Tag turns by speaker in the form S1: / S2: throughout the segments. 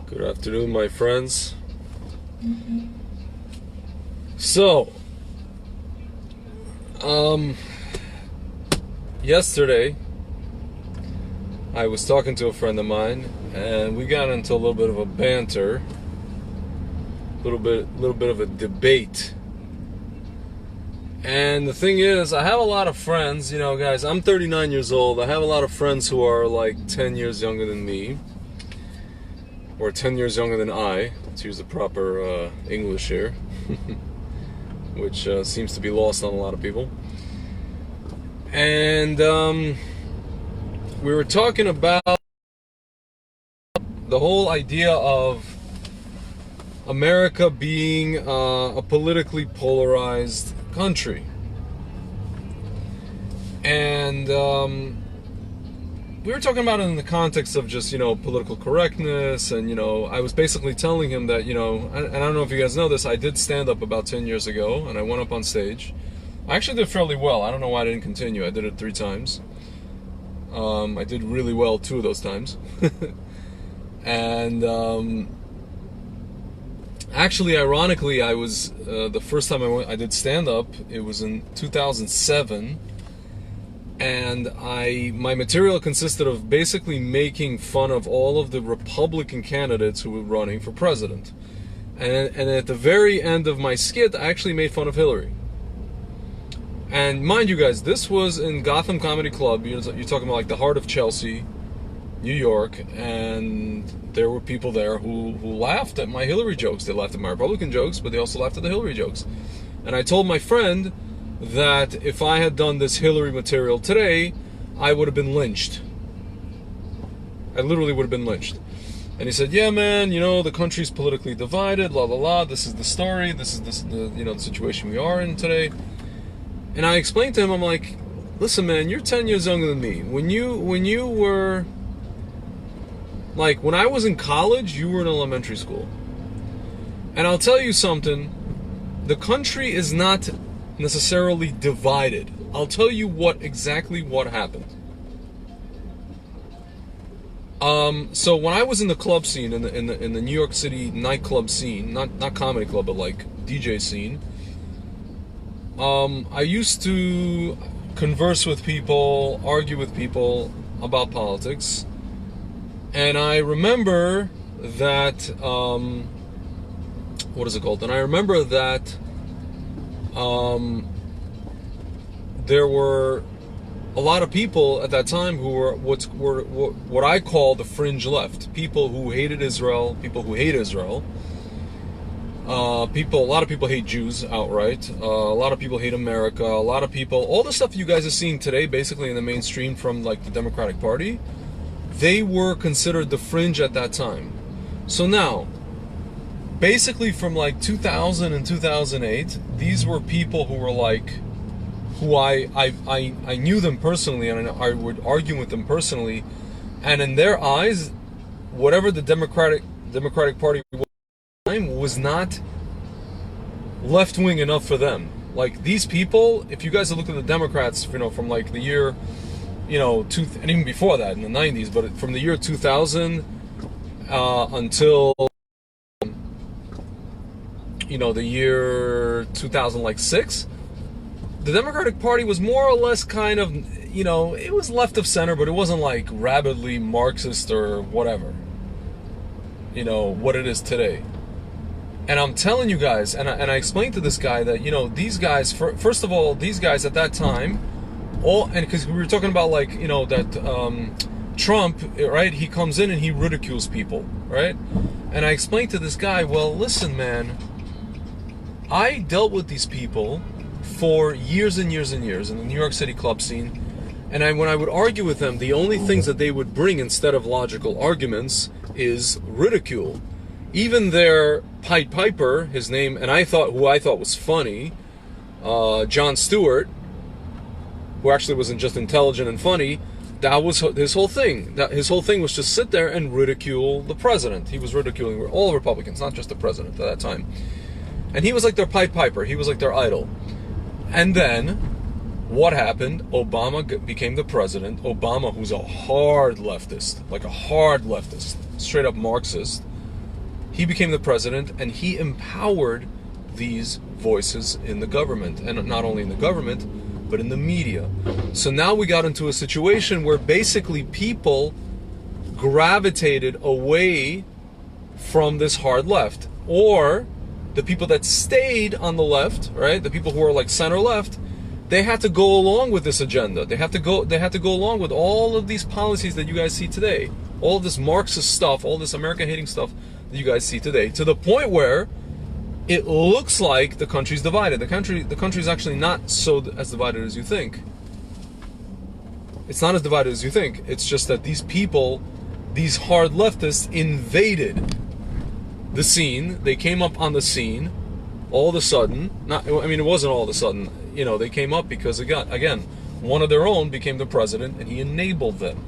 S1: Good afternoon, my friends. So, yesterday I was talking to a friend of mine, and we got into a little bit of a banter, little bit of a debate. And the thing is, I have a lot of friends, guys, I'm 39 years old. I have a lot of friends who are like 10 years younger than me, or 10 years younger than I, to use the proper English here, which seems to be lost on a lot of people. And we were talking about the whole idea of America being a politically polarized country. And we were talking about it in the context of just, political correctness. And, I was basically telling him that, and I don't know if you guys know this, I did stand up about 10 years ago, and I went up on stage. I actually did fairly well. I don't know why I didn't continue. I did it 3 times. I did really well 2 of those times. And actually, ironically, I was the first time I did stand up, it was in 2007. And my material consisted of basically making fun of all of the Republican candidates who were running for president. And at the very end of my skit, I actually made fun of Hillary. And mind you guys, this was in Gotham Comedy Club. You're talking about like the heart of Chelsea, New York, and there were people there who laughed at my Hillary jokes. They laughed at my Republican jokes, but they also laughed at the Hillary jokes. And I told my friend that if I had done this Hillary material today, I would have been lynched. I literally would have been lynched. And he said, yeah, man, the country's politically divided, la la la, this is the story, this is the situation we are in today. And I explained to him, I'm like, listen, man, you're 10 years younger than me. When you were, like, when I was in college, you were in elementary school. And I'll tell you something, the country is not necessarily divided. I'll tell you exactly what happened. So when I was in the club scene, in the New York City nightclub scene, not comedy club, but like DJ scene, I used to converse with people, argue with people about politics, and I remember that, what is it called? And I remember that there were a lot of people at that time who were what I call the fringe left. People who hated Israel, people who hate Israel. A lot of people hate Jews outright. A lot of people hate America. A lot of people, all the stuff you guys are seeing today, basically in the mainstream from like the Democratic Party, they were considered the fringe at that time. So now, basically from like 2000 and 2008, these were people who were like, who I knew them personally, and I would argue with them personally, and in their eyes, whatever the Democratic Party was not left-wing enough for them. Like, these people, if you guys have looked at the Democrats, from like the year, and even before that in the 90s, but from the year 2000 until the year 2006, the Democratic Party was more or less kind of, it was left of center, but it wasn't like rabidly Marxist or whatever, what it is today. And I'm telling you guys, and I explained to this guy that, these guys, first of all, these guys at that time, and because we were talking about like, that Trump, right, he comes in and he ridicules people, right? And I explained to this guy, well, listen, man, I dealt with these people for years and years and years in the New York City club scene, and when I would argue with them, the only things that they would bring instead of logical arguments is ridicule. Even their Pied Piper, his name, and who I thought was funny, Jon Stewart, who actually wasn't just intelligent and funny, that was his whole thing. His whole thing was just sit there and ridicule the president. He was ridiculing all Republicans, not just the president at that time. And he was like their Pied Piper. He was like their idol. And then, what happened? Obama became the president. Obama, who's a hard leftist, like a hard leftist, straight up Marxist, he became the president, and he empowered these voices in the government, and not only in the government, but in the media. So now we got into a situation where basically people gravitated away from this hard left, or the people that stayed on the left, right? The people who are like center left, they had to go along with this agenda. They had to go along with all of these policies that you guys see today, all of this Marxist stuff, all this America-hating stuff that you guys see today, to the point where it looks like the country's divided. The country's actually not so as divided as you think. It's not as divided as you think. It's just that these people, these hard leftists, invaded the scene. They came up on the scene all of a sudden. It wasn't all of a sudden. They came up because again, one of their own became the president, and he enabled them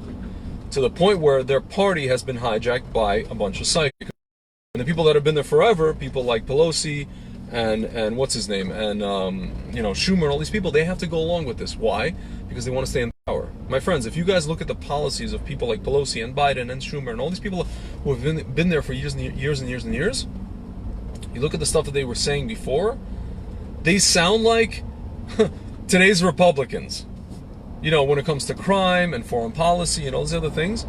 S1: to the point where their party has been hijacked by a bunch of psychos. And the people that have been there forever, people like Pelosi and what's his name, and Schumer, and all these people, they have to go along with this. Why? Because they want to stay in power. My friends, if you guys look at the policies of people like Pelosi and Biden and Schumer and all these people who have been there for years and years and years and years, you look at the stuff that they were saying before, they sound like today's Republicans. When it comes to crime and foreign policy and all these other things,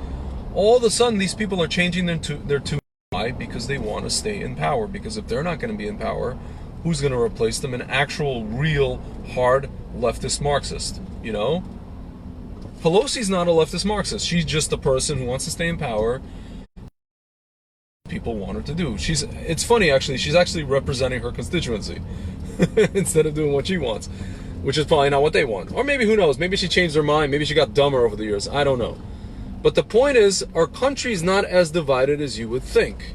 S1: all of a sudden these people are changing their tune. Why? Because they want to stay in power. Because if they're not going to be in power, who's going to replace them? An actual, real, hard leftist Marxist. Pelosi's not a leftist Marxist. She's just a person who wants to stay in power. People want her to do. It's funny, actually. She's actually representing her constituency instead of doing what she wants, which is probably not what they want. Or maybe, who knows? Maybe she changed her mind. Maybe she got dumber over the years. I don't know. But the point is, our country's not as divided as you would think.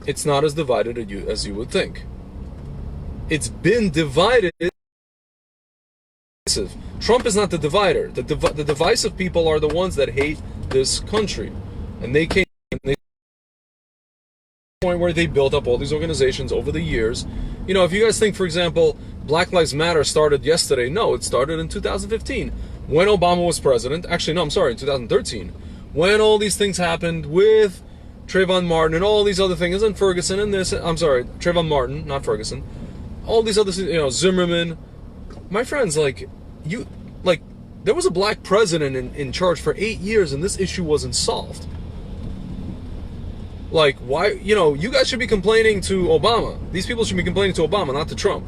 S1: It's not as divided as you would think. It's been divided. Trump is not the divider. The divisive people are the ones that hate this country. And they came to the point where they built up all these organizations over the years. If you guys think, for example, Black Lives Matter started yesterday, no, it started in 2015. When Obama was president, actually, no, I'm sorry, in 2013, when all these things happened with Trayvon Martin and all these other things, and Ferguson and this, I'm sorry, Trayvon Martin, not Ferguson, all these other, Zimmerman, my friends, there was a black president in charge for 8 years, and this issue wasn't solved. Why, you guys should be complaining to Obama. These people should be complaining to Obama, not to Trump.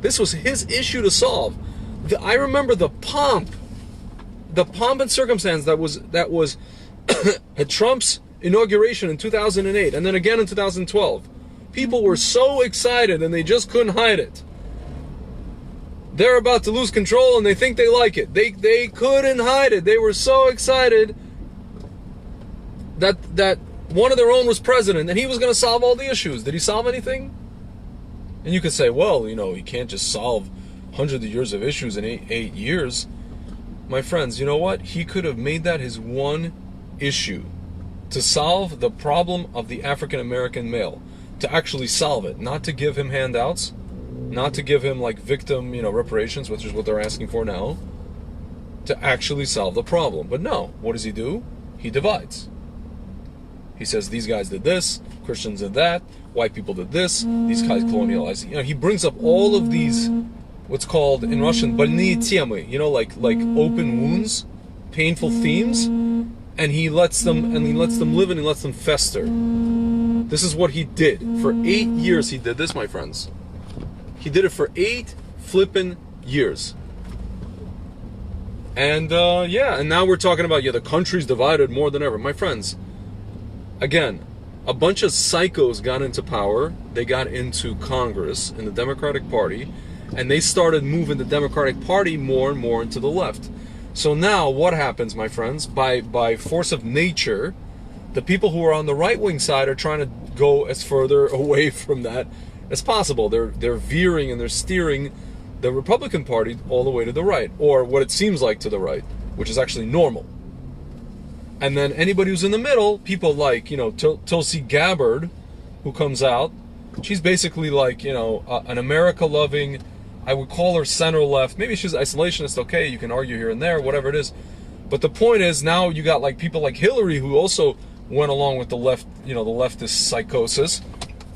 S1: This was his issue to solve. I remember the pomp and circumstance that was at Trump's inauguration in 2008, and then again in 2012. People were so excited, and they just couldn't hide it. They're about to lose control, and they think they like it. They couldn't hide it. They were so excited that one of their own was president, and he was going to solve all the issues. Did he solve anything? And you could say, well, he can't just solve hundreds of years of issues in eight years. My friends, you know what? He could have made that his one issue, to solve the problem of the African American male, to actually solve it, not to give him handouts, not to give him victim, reparations, which is what they're asking for now, to actually solve the problem. But no, what does he do? He divides. He says these guys did this, Christians did that, white people did this, these guys colonialized. He brings up all of these, what's called in Russian, больные темы, like open wounds, painful themes, and he lets them live and he lets them fester. This is what he did. For 8 years he did this, my friends. He did it for 8 flippin' years. And and now we're talking about, the country's divided more than ever. My friends, again, a bunch of psychos got into power. They got into Congress in the Democratic Party, and they started moving the Democratic Party more and more into the left. So now what happens, my friends? By force of nature, the people who are on the right-wing side are trying to go as further away from that as possible. They're veering and they're steering the Republican Party all the way to the right, or what it seems like to the right, which is actually normal. And then anybody who's in the middle, people like, Tulsi Gabbard, who comes out, she's basically like, an America-loving, I would call her center-left. Maybe she's isolationist, okay, you can argue here and there, whatever it is. But the point is, now you got people like Hillary, who also went along with the left, the leftist psychosis,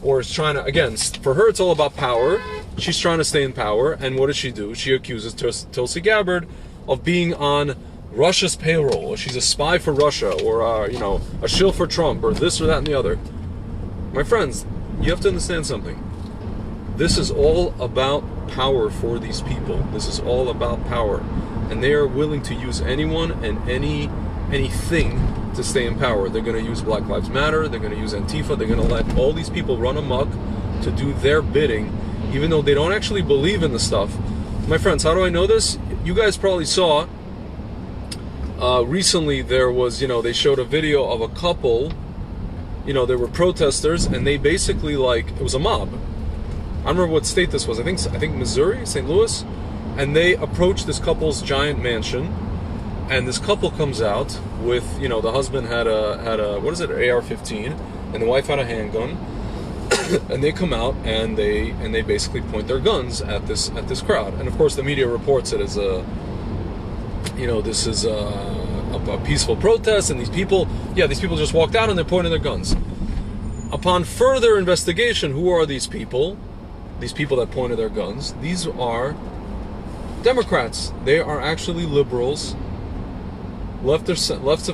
S1: or is trying to, again, for her it's all about power. She's trying to stay in power, and what does she do? She accuses Tulsi Gabbard of being on Russia's payroll, or she's a spy for Russia, or a shill for Trump, or this or that and the other. My friends, you have to understand something. This is all about power for these people. This is all about power, and they are willing to use anyone and anything to stay in power. They're going to use Black Lives Matter. They're going to use Antifa. They're going to let all these people run amok to do their bidding, even though they don't actually believe in the stuff. My friends, how do I know this? You guys probably saw recently there was, they showed a video of a couple. There were protesters, and they basically, it was a mob. I don't remember what state this was. I think Missouri, St. Louis, and they approached this couple's giant mansion, and this couple comes out with, the husband had a what is it, an AR-15, and the wife had a handgun, and they come out and they basically point their guns at this crowd, and of course the media reports it as this is a peaceful protest, and these people just walked out and they're pointing their guns. Upon further investigation, who are these people? These people that pointed their guns, these are Democrats. They are actually liberals, left of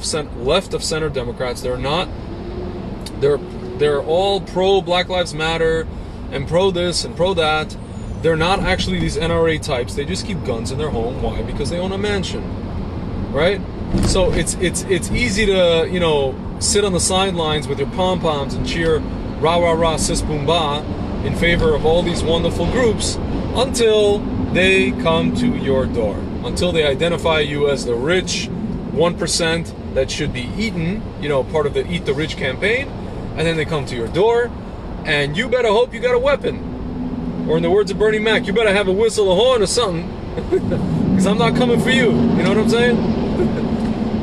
S1: center Democrats. They're not. They're all pro Black Lives Matter and pro this and pro that. They're not actually these NRA types. They just keep guns in their home. Why? Because they own a mansion, right? So it's easy to sit on the sidelines with your pom poms and cheer rah rah rah sis boom ba in favor of all these wonderful groups until they come to your door, until they identify you as the rich 1% that should be eaten, part of the Eat the Rich campaign, and then they come to your door, and you better hope you got a weapon, or in the words of Bernie Mac, you better have a whistle, a horn, or something, because I'm not coming for you. You know what I'm saying?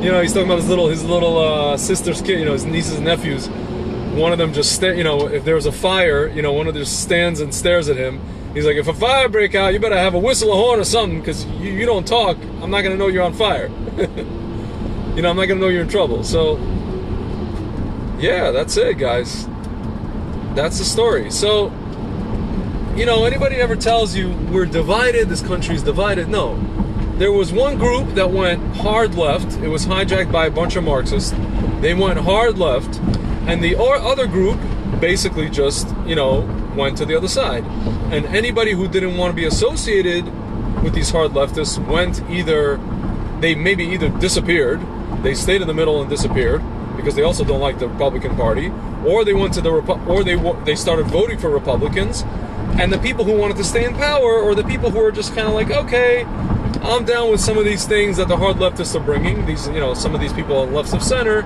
S1: He's talking about his little sister's kid, his nieces and nephews. One of them just if there was a fire, one of them just stands and stares at him. He's like, if a fire break out, you better have a whistle, a horn, or something, because you don't talk. I'm not gonna know you're on fire. I'm not gonna know you're in trouble. So, yeah, that's it, guys. That's the story. So, anybody ever tells you we're divided, this country's divided? No. There was one group that went hard left. It was hijacked by a bunch of Marxists. They went hard left. And the other group basically just, went to the other side. And anybody who didn't want to be associated with these hard leftists maybe either disappeared, they stayed in the middle and disappeared because they also don't like the Republican Party, or they went to they started voting for Republicans. And the people who wanted to stay in power, or the people who were just kind of like, okay, I'm down with some of these things that the hard leftists are bringing. These, some of these people on left of center.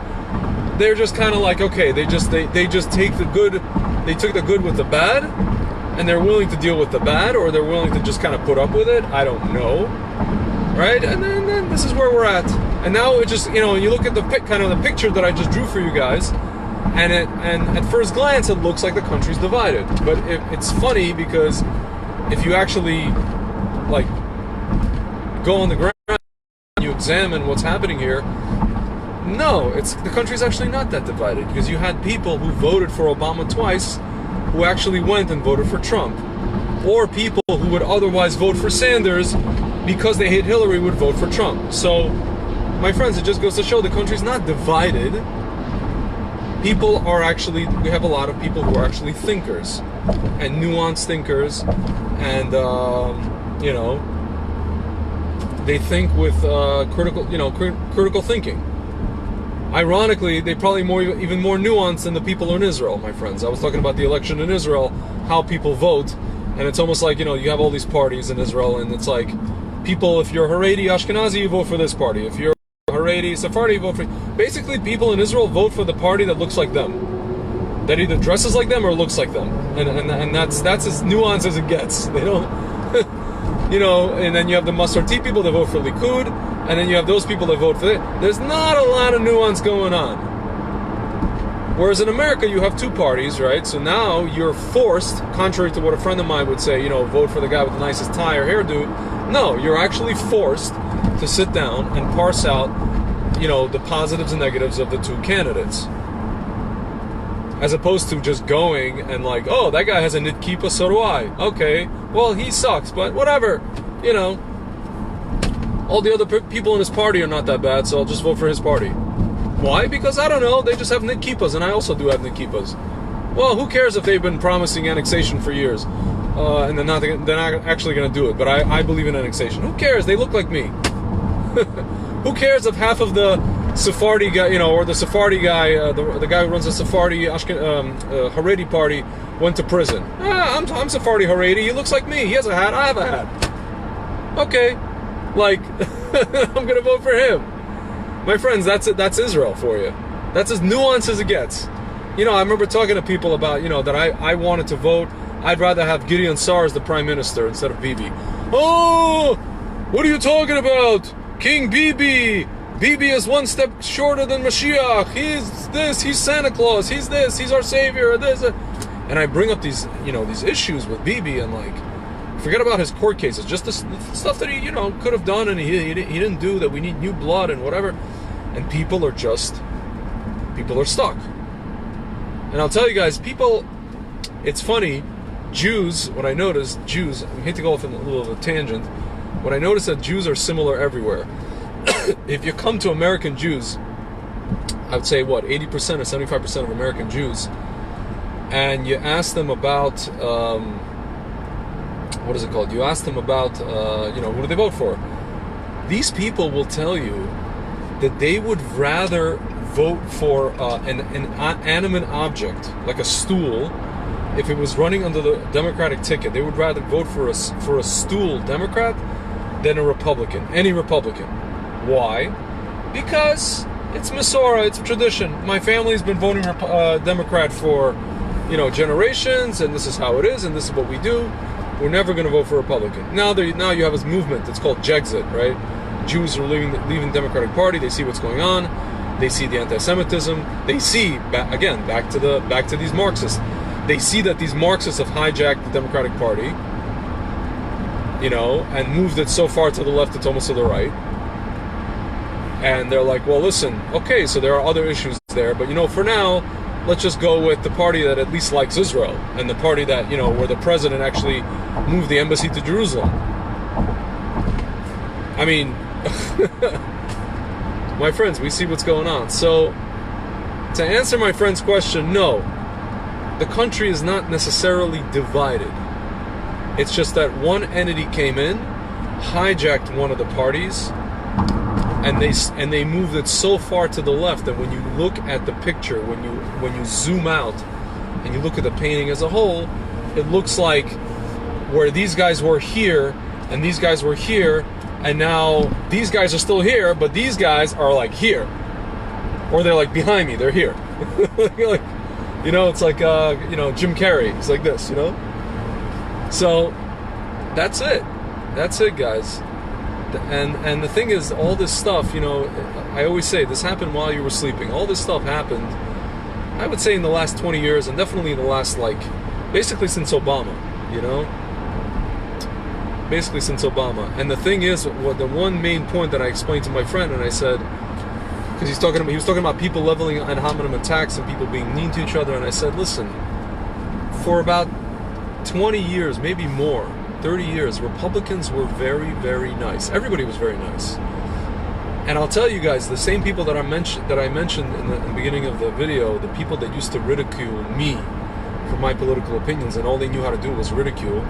S1: They're just kind of like, okay, they just take the good, they took the good with the bad, and they're willing to deal with the bad, or they're willing to just kind of put up with it. I don't know, right? And then this is where we're at. And now it just, you look at the picture that I just drew for you guys, and at first glance it looks like the country's divided. But it's funny because if you actually go on the ground and you examine what's happening here. No, the country's actually not that divided, because you had people who voted for Obama twice who actually went and voted for Trump, or people who would otherwise vote for Sanders because they hate Hillary would vote for Trump. So, my friends, it just goes to show the country's not divided. We have a lot of people who are actually thinkers, and nuanced thinkers, and they think with critical thinking. Ironically, they probably even more nuanced than the people in Israel, my friends. I was talking about the election in Israel, how people vote, and it's almost like, you have all these parties in Israel, and it's like, people, if you're Haredi Ashkenazi, you vote for this party. If you're Haredi Sephardi, you vote for... Basically, people in Israel vote for the party that looks like them. That either dresses like them or looks like them. And that's as nuanced as it gets. They don't... and then you have the Masarti people that vote for Likud, and then you have those people that vote for it. There's not a lot of nuance going on. Whereas in America, you have two parties, right? So now you're forced, contrary to what a friend of mine would say, vote for the guy with the nicest tie or hairdo. No, you're actually forced to sit down and parse out, the positives and negatives of the two candidates. as opposed to just going and like, oh, that guy has a knit kippah, so do I. Okay, well, he sucks, but whatever, you know. All the other people in his party are not that bad, so I'll just vote for his party. Why? Because I don't know, they just have knit kippahs, and I also do have knit kippahs. Well, who cares if they've been promising annexation for years, and they're not actually going to do it? But I believe in annexation. Who cares? They look like me. Who cares if half of the Sephardi guy, you know, or the Sephardi guy, the guy who runs the Sephardi Haredi party, went to prison? I'm Sephardi Haredi. He looks like me. He has a hat. I have a hat. Okay, like I'm gonna vote for him. My friends, that's it. That's Israel for you. That's as nuanced as it gets. You know, I remember talking to people about, you know, that I wanted to vote. I'd rather have Gideon Sa'ar as the prime minister instead of Bibi. Oh, what are you talking about? King Bibi. Bibi is one step shorter than Mashiach. He's this, he's Santa Claus, he's this, he's our savior, this. And I bring up these, you know, these issues with Bibi and like, forget about his court cases, just the stuff that he, you know, could have done and he didn't do, that we need new blood and whatever. And people are stuck. And I'll tell you guys, people, it's funny, Jews, what I noticed, Jews, I hate to go off on a little of a tangent, what I noticed that Jews are similar everywhere. If you come to American Jews, I would say, what, 80% or 75% of American Jews, and you ask them about, what is it called? You ask them about, you know, who do they vote for? These people will tell you that they would rather vote for an animate object, like a stool. If it was running under the Democratic ticket, they would rather vote for a stool Democrat than a Republican, any Republican. Why? Because it's Masorah, it's tradition. My family's been voting Democrat for, you know, generations, and this is how it is, and this is what we do. We're never going to vote for Republican. Now you have this movement that's called Jexit, right? Jews are leaving the Democratic Party. They see what's going on. They see the anti-Semitism. They see, again, back to these Marxists. They see that these Marxists have hijacked the Democratic Party, you know, and moved it so far to the left it's almost to the right. And they're like, well, listen, okay, so there are other issues there, but, you know, for now, let's just go with the party that at least likes Israel, and the party that, you know, where the president actually moved the embassy to Jerusalem. I mean, my friends, we see what's going on. So, to answer my friend's question, no, the country is not necessarily divided. It's just that one entity came in, hijacked one of the parties, and they moved it so far to the left that when you look at the picture, when you zoom out and you look at the painting as a whole, it looks like where these guys were here and these guys were here, and now these guys are still here, but these guys are like here, or they're like behind me, they're here. Like, you know, it's like you know, Jim Carrey, he's like this, you know. So that's it, guys. And the thing is, all this stuff, you know, I always say this happened while you were sleeping. All this stuff happened, I would say, in the last 20 years, and definitely in the last, like, basically since Obama, you know? Basically since Obama. And the thing is, the one main point that I explained to my friend, and I said, because he was talking about people leveling ad hominem attacks and people being mean to each other, and I said, listen, for about 20 years, maybe more, 30 years, Republicans were very, very nice. Everybody was very nice. And I'll tell you guys, the same people that I mentioned in the beginning of the video, the people that used to ridicule me for my political opinions, and all they knew how to do was ridicule,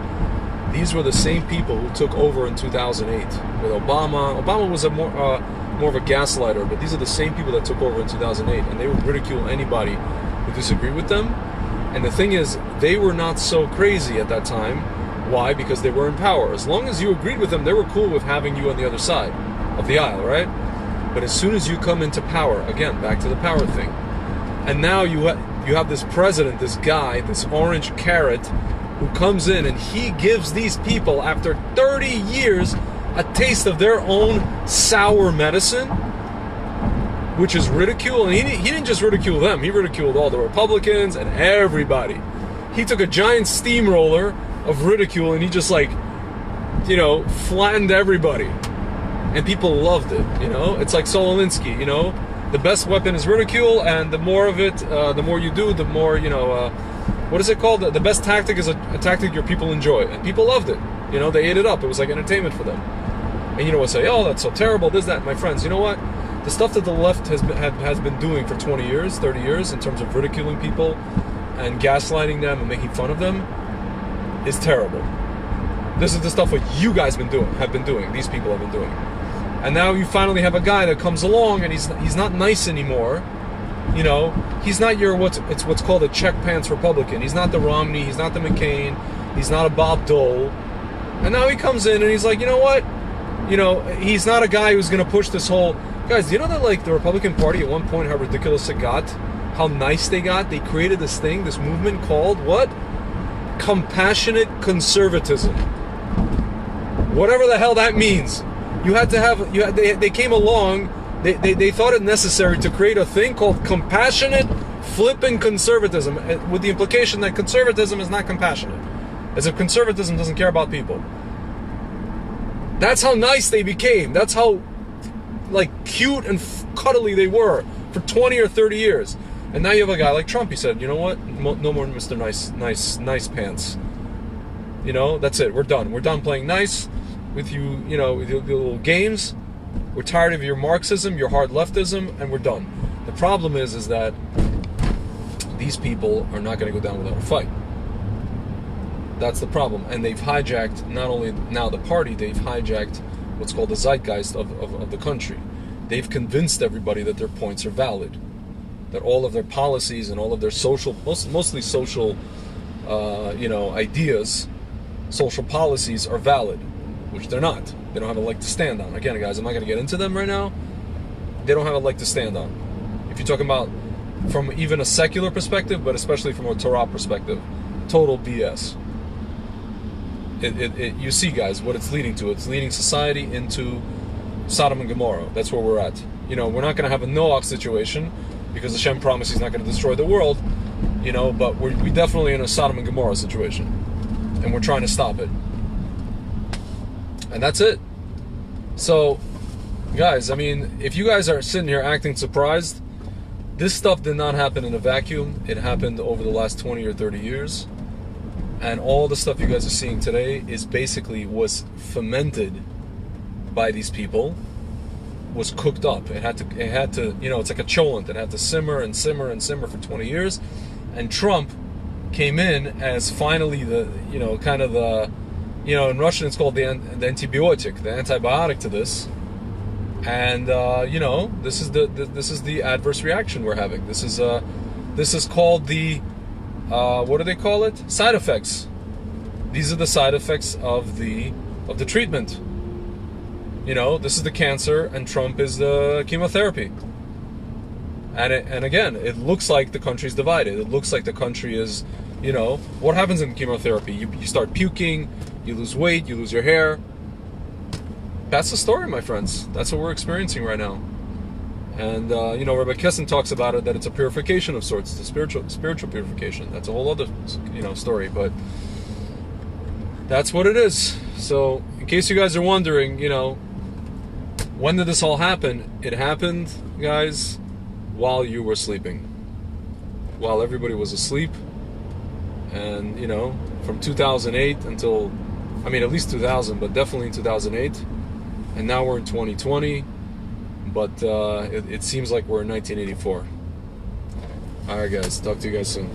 S1: these were the same people who took over in 2008 with Obama. Obama was more of a gaslighter, but these are the same people that took over in 2008, and they would ridicule anybody who disagreed with them. And the thing is, they were not so crazy at that time. Why? Because they were in power. As long as you agreed with them, they were cool with having you on the other side of the aisle, right? But as soon as you come into power, again, back to the power thing, and now you have this president, this guy, this orange carrot, who comes in and he gives these people, after 30 years, a taste of their own sour medicine, which is ridicule. And he didn't just ridicule them, he ridiculed all the Republicans and everybody. He took a giant steamroller of ridicule and he just, like, you know, flattened everybody, and people loved it. You know, it's like Saul Alinsky, you know, the best weapon is ridicule, and the more of it, the more you do, the more, you know, what is it called? The best tactic is a tactic your people enjoy, and people loved it. You know, they ate it up. It was like entertainment for them. And you know what, say, oh, that's so terrible, this, that. My friends, you know what? The stuff that the left has been doing for 20 years, 30 years, in terms of ridiculing people and gaslighting them and making fun of them, is terrible. This is the stuff what you guys have been doing, these people have been doing. And now you finally have a guy that comes along, and he's not nice anymore. You know, he's not your what's called a check pants Republican. He's not the Romney, he's not the McCain, he's not a Bob Dole. And now he comes in and he's like, you know what? You know, he's not a guy who's going to push this whole... Guys, do you know that, like, the Republican Party at one point, how ridiculous it got? How nice they got? They created this thing, this movement called, what? Compassionate conservatism. Whatever the hell that means. You had to have... They came along, they thought it necessary to create a thing called compassionate flipping conservatism, with the implication that conservatism is not compassionate. As if conservatism doesn't care about people. That's how nice they became. That's how, like, cute and cuddly they were for 20 or 30 years. And now you have a guy like Trump. He said, you know what? No more Mr. Nice Pants. You know, that's it. We're done. We're done playing nice with you, you know, with your little games. We're tired of your Marxism, your hard leftism, and we're done. The problem is that these people are not going to go down without a fight. That's the problem. And they've hijacked, not only now the party, they've hijacked what's called the zeitgeist of the country. They've convinced everybody that their points are valid, that all of their policies and all of their social, mostly social, you know, ideas, social policies are valid, which they're not. They don't have a leg to stand on. Again, guys, I'm not going to get into them right now. They don't have a leg to stand on. If you're talking about from even a secular perspective, but especially from a Torah perspective, total BS. You see, guys, what it's leading to. It's leading society into Sodom and Gomorrah. That's where we're at. You know, we're not going to have a Noach situation because Hashem promised He's not going to destroy the world. You know, but we're definitely in a Sodom and Gomorrah situation, and we're trying to stop it. And that's it. So, guys, I mean, if you guys are sitting here acting surprised, this stuff did not happen in a vacuum. It happened over the last 20 or 30 years. And all the stuff you guys are seeing today was fermented by these people, was cooked up. It had to, you know, it's like a cholent. It had to simmer and simmer and simmer for 20 years. And Trump came in as finally the, you know, kind of the, you know, in Russian it's called the antibiotic, the antibiotic to this. And you know, this is the adverse reaction we're having. This is called the what do they call it? Side effects. These are the side effects of the treatment. You know, this is the cancer, and Trump is the chemotherapy. And again, it looks like the country's divided. It looks like the country is, you know, what happens in chemotherapy? You start puking, you lose weight, you lose your hair. That's the story, my friends. That's what we're experiencing right now. And, you know, Rabbi Kessin talks about it, that it's a purification of sorts. It's a spiritual purification. That's a whole other, you know, story. But that's what it is. So, in case you guys are wondering, you know, when did this all happen? It happened, guys, while you were sleeping. While everybody was asleep. And, you know, from 2008 until, I mean, at least 2000, but definitely in 2008. And now we're in 2020. But it seems like we're in 1984. Alright, guys. Talk to you guys soon.